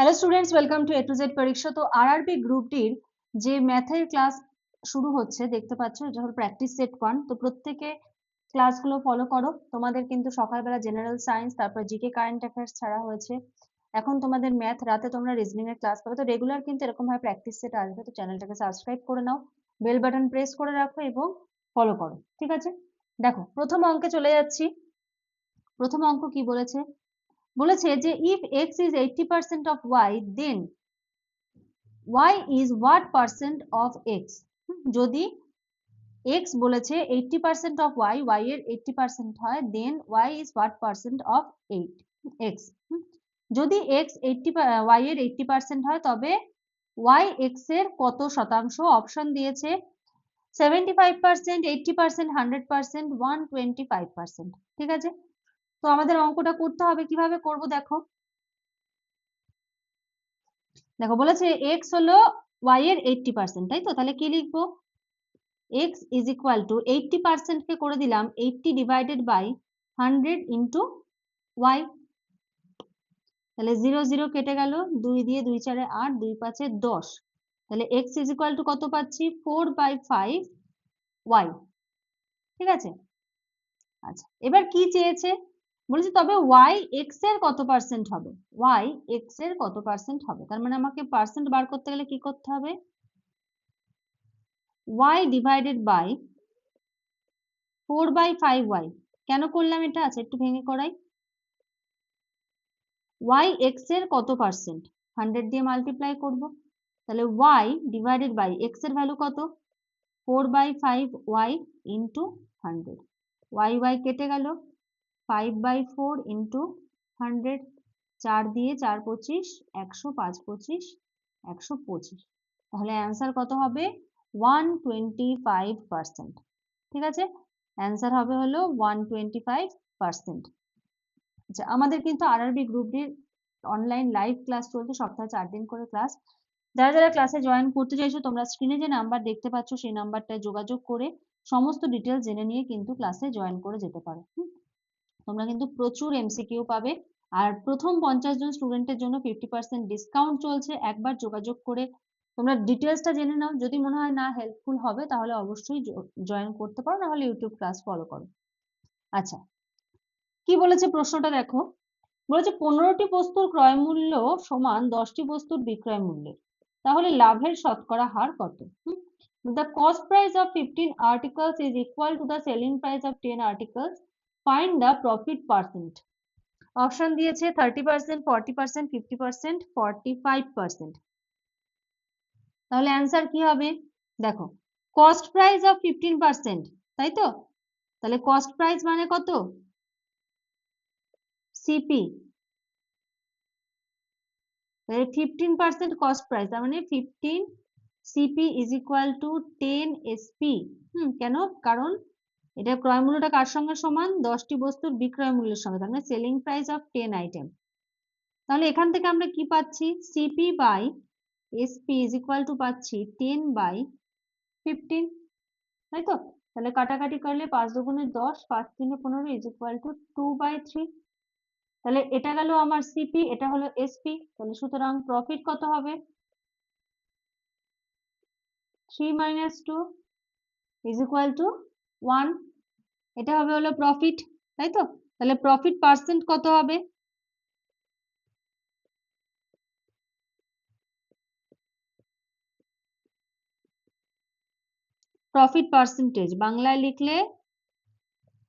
Hello students, welcome to A to Z পরীক্ষা। তো RRB group ডির যে ম্যাথের ক্লাস শুরু হচ্ছে দেখতে পাচ্ছ, এটা হলো প্র্যাকটিস সেট 1। তো প্রত্যেকে ক্লাসগুলো ফলো করো। তোমাদের কিন্তু সকালবেলা জেনারেল সায়েন্স, তারপর জিকে কারেন্ট অ্যাফেয়ার্স ছাড়া হয়েছে। এখন তোমাদের ম্যাথ, রাতে তোমরা রিজনিং এর ক্লাস পাবে। তো রেগুলার কিন্তু এরকম ভাবে প্র্যাকটিস সেট আসবে। তো চ্যানেলটাকে সাবস্ক্রাইব করে নাও, বেল বাটন প্রেস করে রাখো এবং ফলো করো, ঠিক আছে? দেখো, প্রথম অঙ্কে চলে যাচ্ছি। প্রথম অঙ্ক কি বলেছে? বলেছে যে if x is 80% of y, then y is what percent of x? যদি x বলেছে 80% of y, y এর 80% হয়, then y is what percent of 8 x? যদি x 80 y এর 80% হয়, তবে y x এর কত শতাংশ? অপশন দিয়েছে 75%, 80%, 100%, 125%। ঠিক আছে, তো আমাদের অঙ্কটা করতে হবে। কিভাবে করব দেখো। দেখো, বলেছে x হলো y এর 80%, তাই তো? তাহলে কি লিখবো? x is equal to 80% কে করে দিলাম 80 divided by 100 into y। তাহলে 0 0 কেটে গেল, 2 দিয়ে 2 4 8, 2 5 10। তাহলে x is equal to কত পাচ্ছি? 4/5 y। ঠিক আছে, আচ্ছা এবার কি চেয়েছে? বলেছে তবে y x এর কত পার্সেন্ট হবে? y x এর কত পার্সেন্ট হবে? তার মানে আমাকে পার্সেন্ট বার করতে গেলে কি করতে হবে? y divided by 4/5y। কেন করলাম এটা? আছে একটু ভেঙে করাই। y x এর কত পার্সেন্ট? 100 দিয়ে মাল্টিপ্লাই করব। তাহলে y ডিভাইডেড বাই x এর ভ্যালু কত? 4/5y into 100। y কেটে গেল, 5/4 ইন্টু 100। 4 দিয়ে 4 25, 100, 5 25, 125। তাহলে অ্যান্সার কত হবে? 125%। ঠিক আছে, অ্যান্সার হবে হলো 125%। আচ্ছা, আমাদের কিন্তু আরআরবি গ্রুপ ডির অনলাইন লাইভ ক্লাস চলছে, সপ্তাহে 4 দিন করে ক্লাস। যারা যারা ক্লাসে জয়েন করতে চাইছো, তোমরা স্ক্রিনে যে নাম্বার দেখতে পাচ্ছ সেই নাম্বারটায় যোগাযোগ করে সমস্ত ডিটেলস জেনে নিয়ে কিন্তু ক্লাসে জয়েন করে যেতে পারো। তোমরা কিন্তু প্রচুর এমসিকিউ পাবে। আর প্রথম 50 জন স্টুডেন্টের জন্য 50% ডিসকাউন্ট চলছে। একবার যোগাযোগ করে তোমরা ডিটেলসটা জেনে নাও। যদি মনে হয় না হেল্পফুল হবে, তাহলে অবশ্যই জয়েন করতে পারো, না হলে ইউটিউব ক্লাস ফলো করো। আচ্ছা, কি বলেছে প্রশ্নটা দেখো। বলেছে 15টি বস্তুর ক্রয় মূল্য সমান 10টি বস্তুর বিক্রয় মূল্যের, তাহলে লাভের শতকরা হার কত? The cost price of 15 articles is equal to the selling price of 10 articles. Find the profit percent. Option দিয়েছে 30%, 40%, 50%, 45%। তাহলে অ্যান্সার কি হবে? দেখো, কস্ট প্রাইস অফ 15%, তাই তো? তাহলে কস্ট প্রাইস মানে কত? সিপি। 15% কস্ট প্রাইস, তার মানে 15 CP is equal two 10 SP. কেন? কারণ এটা ক্রয় মূল্যটা কার সঙ্গে সমান? 10টি বস্তুর বিক্রয় মূল্যের সঙ্গে, তার মানে সেলিং প্রাইস অফ 10 আইটেম। তাহলে এখান থেকে আমরা কি পাচ্ছি? CP by SP is equal to পাচ্ছি 10/15, তাই তো? তাহলে কাটাকাটি করলে 5 দুগুণে 10, 5 3 15 ইজ ইকুয়াল টু 2/3। তাহলে এটা গেল আমার সিপি, এটা হলো এসপি। তাহলে সুতরাং প্রফিট কত হবে? 3 - 2 ইজ ইকুয়াল টু 1। এটা হবে হলো প্রফিট, তাই তো? তাহলে প্রফিট পার্সেন্ট কত হবে? প্রফিট পার্সেন্টেজ বাংলায় লিখলে,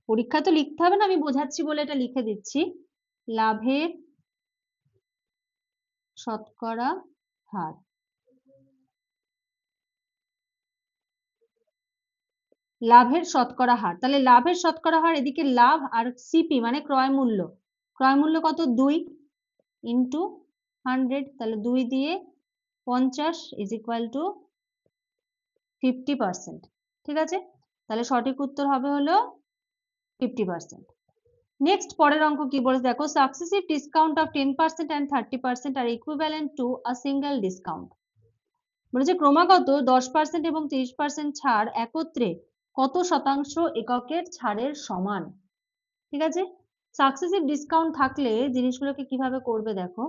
পরীক্ষা তো লিখতে হবে না, আমি বোঝাচ্ছি বলে এটা লিখে দিচ্ছি। লাভের শতকরা হার। লাভের শতকরা হার, তাহলে লাভের শতকরা হার, এদিকে লাভ আর সিপি মানে ক্রয় মূল্য। ক্রয় মূল্য কত? 2 ইন্টু 100। তাহলে 2 দিয়ে 50 ইজ ইকুয়াল টু 50%। ঠিক আছে, তাহলে সঠিক উত্তর হবে হলো 50%। নেক্সট, পরের অঙ্ক কি বলেছে দেখো। Successive discount of 10% and 30% are equivalent to a single discount. বলেছে ক্রমাগত 10% এবং 30% ছাড় একত্রে কত শতাংশ এককের ছাড়ের সমান? ঠিক আছে, সাকসেসিভ ডিসকাউন্ট থাকলে জিনিসগুলোকে কিভাবে করবে দেখো।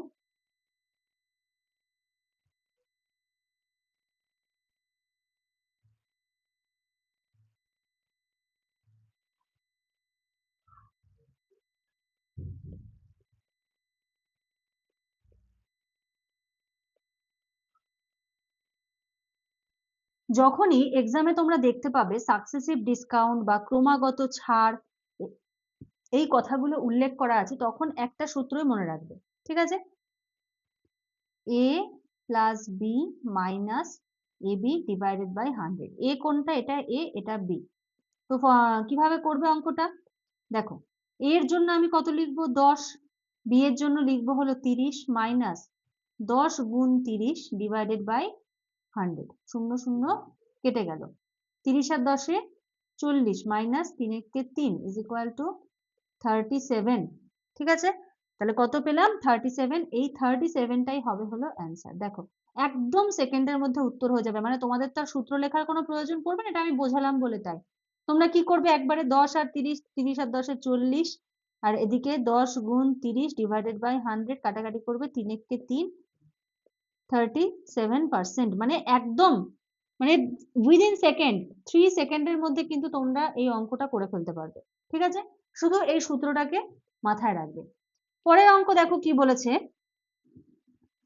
যখনই এক্সামে তোমরা দেখতে পাবে সাকসেসিভ ডিসকাউন্ট বা ক্রমাগত ছাড় এই কথাগুলো উল্লেখ করা আছে, তখন একটা সূত্রই মনে রাখবে, ঠিক আছে? a plus b minus ab divided by 100। A কোনটা? এটা এ, এটা বি। তো কিভাবে করবে অঙ্কটা? দেখো, a এর জন্য আমি কত লিখবো? 10। বি এর জন্য লিখবো হলো 30 মাইনাস 10 গুণ 30 ডিভাইডেড বাই 100। 0 0 কেটে গেল। 30 আর 10 40 minus 3 K 3 is equal two 37। ঠিক আছে, তাহলে কত পেলাম? 37। এই 37টাই হবে হলো অ্যান্সার। দেখো, একদম সেকেন্ডের মধ্যে উত্তর হয়ে যাবে, মানে তোমাদের তো আর সূত্র লেখার কোনো প্রয়োজন পড়বে না, এটা আমি বোঝালাম বলে তাই। তোমরা কি করবে? একবারে 10 আর 30, 30 আর 10 40, আর এদিকে 10 গুণ 30 ডিভাইডেড বাই 100 কাটাকাটি করবে, 3 কে 3, 37%। মানে একদম, মানে উইদিন সেকেন্ড, 3 সেকেন্ডের মধ্যে কিন্তু তোমরা এই অঙ্কটা করে ফেলতে পারবে। ঠিক আছে, শুধু এই সূত্রটাকে মাথায় রাখবে। পরের অঙ্ক দেখো কি বলেছে।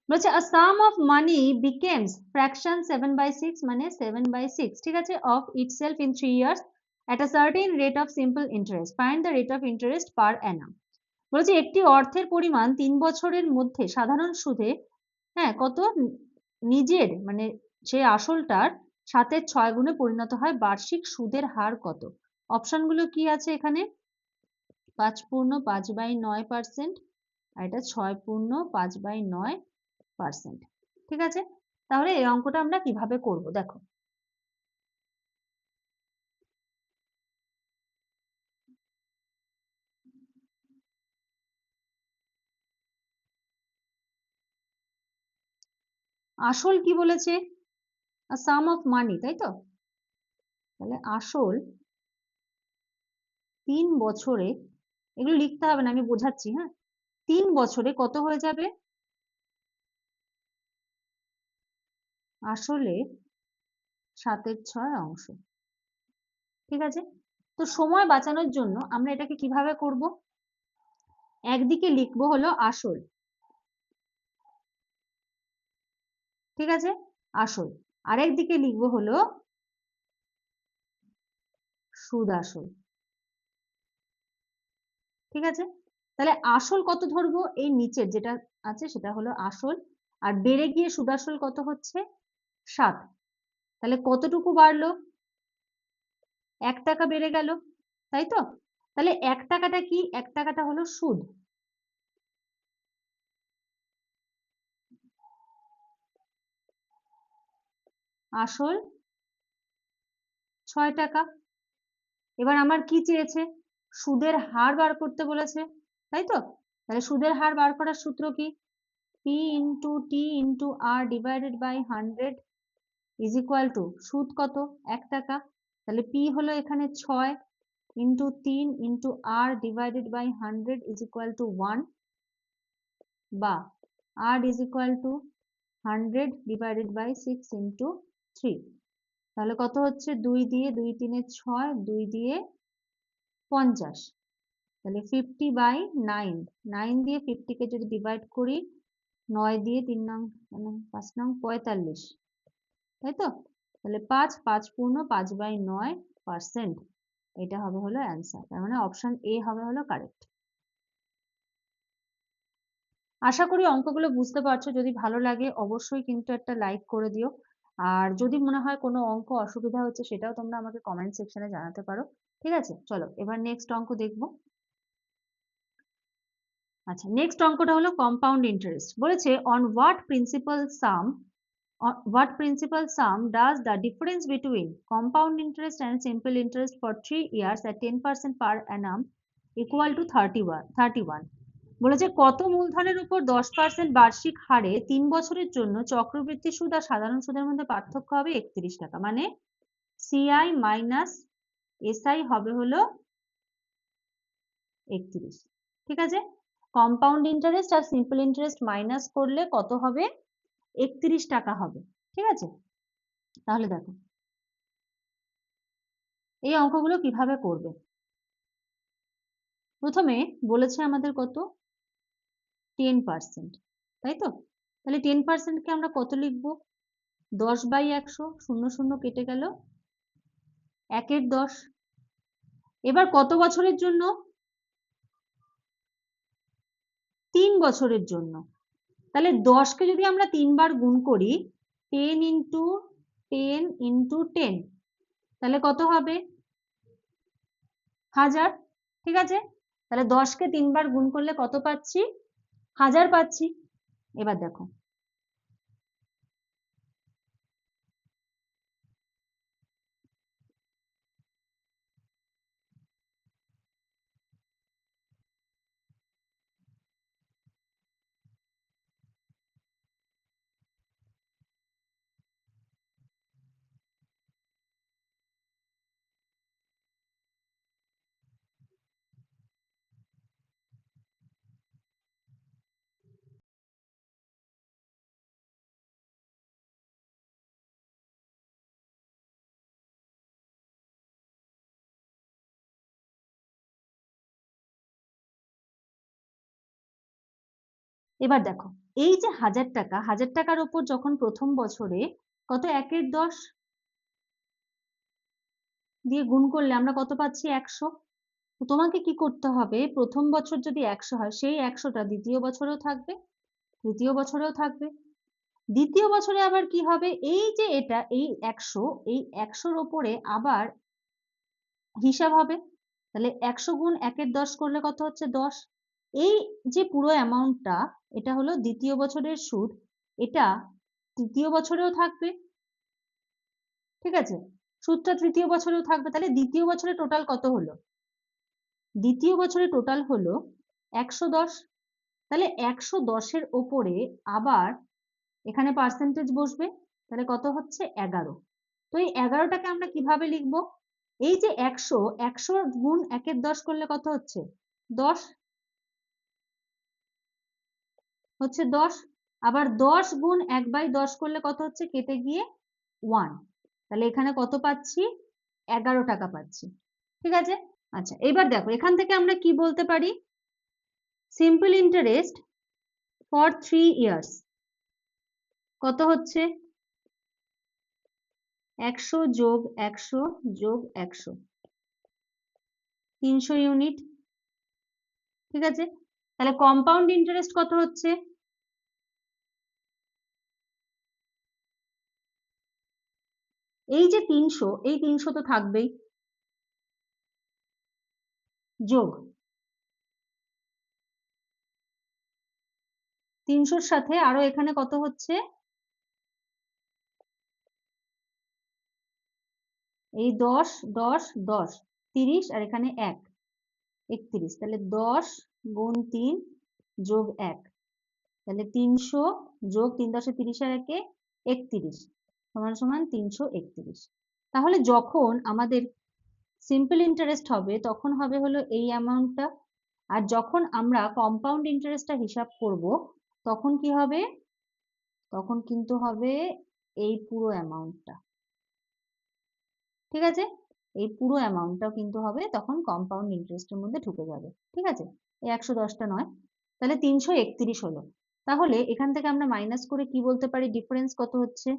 বলছে a sum of money becomes fraction 7/6, মানে 7/6, ঠিক আছে, of itself in 3 years at a certain rate of simple interest. Find the rate of interest per annum. বলেছে একটি অর্থের পরিমাণ 3 বছরের মধ্যে সাধারণ সুদে, হ্যাঁ, কত নিজের মানে সেই আসলটার 7-এর 6 গুণে পরিণত হয়, বার্ষিক সুদের হার কত? অপশনগুলো কি আছে এখানে? 5.5/9%, আর এটা 6.5/9%। ঠিক আছে, তাহলে এই অঙ্কটা আমরা কিভাবে করব? দেখো, আসল কি বলেছে? সাম অফ মানি, তাই তো? তাহলে আসল 3 বছরে, এগুলো লিখতে হবে না, আমি বোঝাচ্ছি, হ্যাঁ। 3 বছরে কত হয়ে যাবে? আসলে 7-এর 6 অংশ। ঠিক আছে, তো সময় বাঁচানোর জন্য আমরা এটাকে কিভাবে করব? একদিকে লিখবো হলো আসল, ঠিক আছে, আসল। আরেকদিকে লিখবো হলো সুদ আসল। ঠিক আছে, তাহলে আসল কত ধরবো? এই নিচের যেটা আছে সেটা হলো আসল, আর বেড়ে গিয়ে সুদ আসল কত হচ্ছে? 7। তাহলে কতটুকু বাড়লো? 1 টাকা বেড়ে গেল, তাই তো? তাহলে 1 টাকাটা কি? 1 টাকাটা হলো সুদ। আসল 6 টাকা। এবার আমার কি চেয়েছে? সুদের হার বার করতে বলেছে, তাই তো? তাহলে সুদের হার বার করার সূত্র কি? P into T into R divided by 100 is equal to সুদ কত? 1 টাকা। তাহলে P হলো এখানে 6 into 3 into R divided by 100 is equal to 1, বা R is equal to 100 divided by 6 into 3। তাহলে কত হচ্ছে? 2 দিয়ে 2 3 6, 2 দিয়ে 50, তাহলে 50/9। 9 দিয়ে 50 কে যদি ডিভাইড করি, 9 দিয়ে 3 নং মানে 5 নং 45, তাই তো? তাহলে 5/9%। এটা হবে হলো অ্যান্সার। তার মানে অপশন এ হবে হলো কারেক্ট। আশা করি অঙ্কগুলো বুঝতে পারছো। যদি ভালো লাগে অবশ্যই কিন্তু একটা লাইক করে দিও। আর যদি মনে হয় কোনো অঙ্ক অসুবিধা হচ্ছে সেটাও তোমরা আমাকে কমেন্ট সেকশনে জানাতে পারো। ঠিক আছে, চলো এবার নেক্সট অঙ্ক দেখবো। আচ্ছা, নেক্সট অঙ্কটা হলো কম্পাউন্ড ইন্টারেস্ট। বলেছে on what principal some does the difference between compound interest and simple interest for 3 years at 10% per annum equal to 31। বলেছে কত মূলধনের উপর 10% বার্ষিক হারে 3 বছরের জন্য চক্রবৃদ্ধি সুদ আর সাধারণ সুদের মধ্যে পার্থক্য হবে 31 টাকা। মানে সিআই মাইনাস এসআই হবে হলো 31। ঠিক আছে, কম্পাউন্ড ইন্টারেস্ট আর সিম্পল ইন্টারেস্ট মাইনাস করলে কত হবে? 31 টাকা হবে। ঠিক আছে, তাহলে দেখো এই অঙ্কগুলো কিভাবে করবে। প্রথমে বলেছে আমাদের কত? 10%, তাই তো? তাহলে 10%কে আমরা কত লিখবো? 10/100, 0 0 কেটে গেল, 1 এর 10। এবার কত বছরের জন্য? 3 বছরের জন্য। তাহলে 10 কে যদি আমরা 3 বার গুণ করি, 10 ইন্টু 10 ইন্টু 10, তাহলে কত হবে? 1000। ঠিক আছে, তাহলে 10 কে 3 বার গুণ করলে কত পাচ্ছি? 1000 পাচ্ছি। এবার দেখো, এবার দেখো, এই যে 1000 টাকা, 1000 টাকার উপর যখন প্রথম বছরে কত 1 এর 10 দিয়ে গুণ করলে আমরা কত পাচ্ছি? 100। তো তোমাকে কি করতে হবে? প্রথম বছর যদি 100 হয়, সেই 100টা দ্বিতীয় বছরেও থাকবে, তৃতীয় বছরেও থাকবে। দ্বিতীয় বছরে আবার কি হবে? এই যে এটা, এই 100, এই 100-র ওপরে আবার হিসাব হবে। তাহলে 100 গুণ 1 এর 10 করলে কত হচ্ছে? 10। এই যে পুরো অ্যামাউন্টটা, এটা হলো দ্বিতীয় বছরের সুদ, এটা তৃতীয় বছরেও থাকবে। ঠিক আছে, সুদটা তৃতীয় বছরেও থাকবে। তাহলে দ্বিতীয় বছরে টোটাল কত হলো? দ্বিতীয় বছরে টোটাল হলো 110। তাহলে 110-এর ওপরে আবার এখানে পার্সেন্টেজ বসবে, তাহলে কত হচ্ছে? 11। তো এই 11টাকে আমরা কিভাবে লিখবো? এই যে 100, 100 গুণ 1 এর 10 করলে কত হচ্ছে? 10 হচ্ছে 10। আবার 10 গুণ 1/10 করলে কত হচ্ছে? কেটে গিয়ে 1। তাহলে এখানে কত পাচ্ছি? 11 টাকা পাচ্ছি। ঠিক আছে, আচ্ছা এবার দেখো, এখান থেকে আমরা কি বলতে পারি? সিম্পল ইন্টারেস্ট ফর 3 ইয়ার্স কত হচ্ছে? 100 যোগ 100 যোগ 100, 300 ইউনিট। ঠিক আছে, তাহলে কম্পাউন্ড ইন্টারেস্ট কত হচ্ছে? এই যে 300, এই 300 তো থাকবেই, যোগ 300-র সাথে আরো এখানে কত হচ্ছে? এই 10 10 10, 30, আর এখানে 1, 31। তাহলে 10 গুণ 3 যোগ 1, তাহলে 300 যোগ 3 10 30 আর 1 31 সমান সমান 331। তাহলে যখন আমাদের সিম্পল ইন্টারেস্ট হবে, তখন হবে হলো এই অ্যামাউন্টটা। আর যখন আমরা কম্পাউন্ড ইন্টারেস্টটা হিসাব করব, তখন কি হবে? তখন কিন্তু হবে এই পুরো অ্যামাউন্টটা। ঠিক আছে, এই পুরো অ্যামাউন্টটাও কিন্তু হবে তখন কম্পাউন্ড ইন্টারেস্টের মধ্যে ঢুকে যাবে। ঠিক আছে, এই 110টা নয়। তাহলে 331 হলো। তাহলে এখান থেকে আমরা মাইনাস করে কি বলতে পারি? ডিফারেন্স কত হচ্ছে?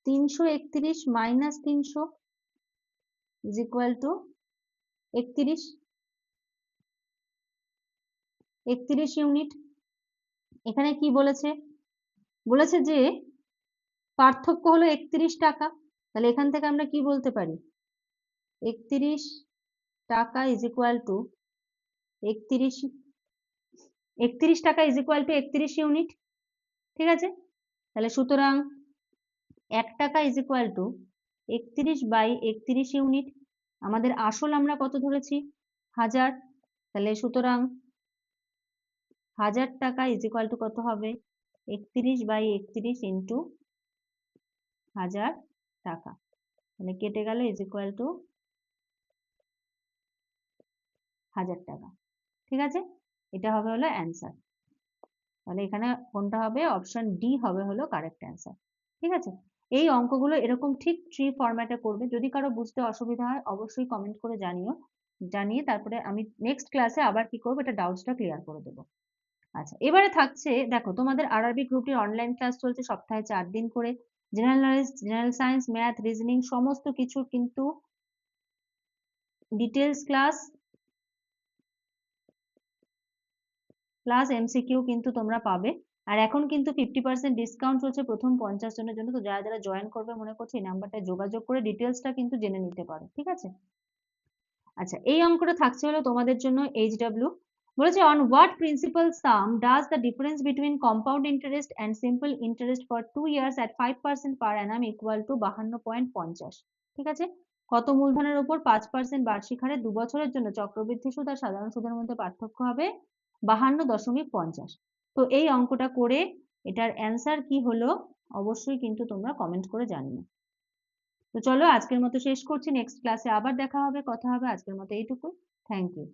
331 minus 300 is equal two 31, 31 unit. এখানে কি বলেছে? বলেছে যে পার্থক্য হলো 31 টাকা। তাহলে এখান থেকে আমরা কি বলতে পারি? 31 টাকা ইজ ইকুয়াল টু 31, 31 টাকা ইজ ইকুয়াল টু 31 ইউনিট। ঠিক আছে, তাহলে সুতরাং 1 টাকা ইজ ইকুয়াল টু 31/31 ইউনিট। আমাদের আসল আমরা কত ধরেছি? 1000। তাহলে সুতরাং 1000 টাকা ইজ ইকুয়াল টু কত হবে? 31/31 ইন্টু 1000 টাকা। তাহলে কেটে গেল, ইজ ইকুয়াল টু 1000 টাকা। ঠিক আছে, এটা হবে হলো অ্যান্সার। তাহলে এখানে কোনটা হবে? অপশন ডি হবে হলো কারেক্ট অ্যান্সার। ঠিক আছে, এই অঙ্কগুলো এরকম ঠিক ট্রি ফরম্যাটে করবে। যদি কারো বুঝতে অসুবিধা হয় অবশ্যই কমেন্ট করে জানিও, জানিয়ে তারপরে আমি নেক্সট ক্লাসে আবার কি করবো, এটা ডাউটসটা ক্লিয়ার করে দেবো। আচ্ছা, এবারে থাকছে দেখো তোমাদের আরআরবি গ্রুপটির অনলাইন ক্লাস চলছে সপ্তাহে 4 দিন করে। General knowledge, general science, math, reasoning সমস্ত কিছু কিন্তু ডিটেলস ক্লাস প্লাস এমসিকিউ কিন্তু তোমরা পাবে। আর এখন কিন্তু 50% ডিসকাউন্ট চলছে প্রথম 50 জনের জন্য। তো যারা যারা জয়েন করবে মনে করছি এই নাম্বারটায় যোগাযোগ করে ডিটেলসটা কিন্তু জেনে নিতে পারো, ঠিক আছে? আচ্ছা, এই অঙ্কটা থাকছে হলো তোমাদের জন্য এইচডব্লিউ। বলেছে on what principal some does the difference between compound interest and simple interest for 2 years at 5% per Anam equal to 52.50। ঠিক আছে, কত মূলধনের উপর 5% বার্ষিক হারে 2 বছরের জন্য চক্রবৃদ্ধি সুদ আর সাধারণ সুদের মধ্যে পার্থক্য হবে 52.50। তো এই অঙ্কটা করে এটার অ্যান্সার কি হলো অবশ্যই কিন্তু তোমরা কমেন্ট করে জানিও। তো চলো আজকের মতো শেষ করছি, নেক্সট ক্লাসে আবার দেখা হবে, কথা হবে। আজকের মতো এইটুকুই। Thank you.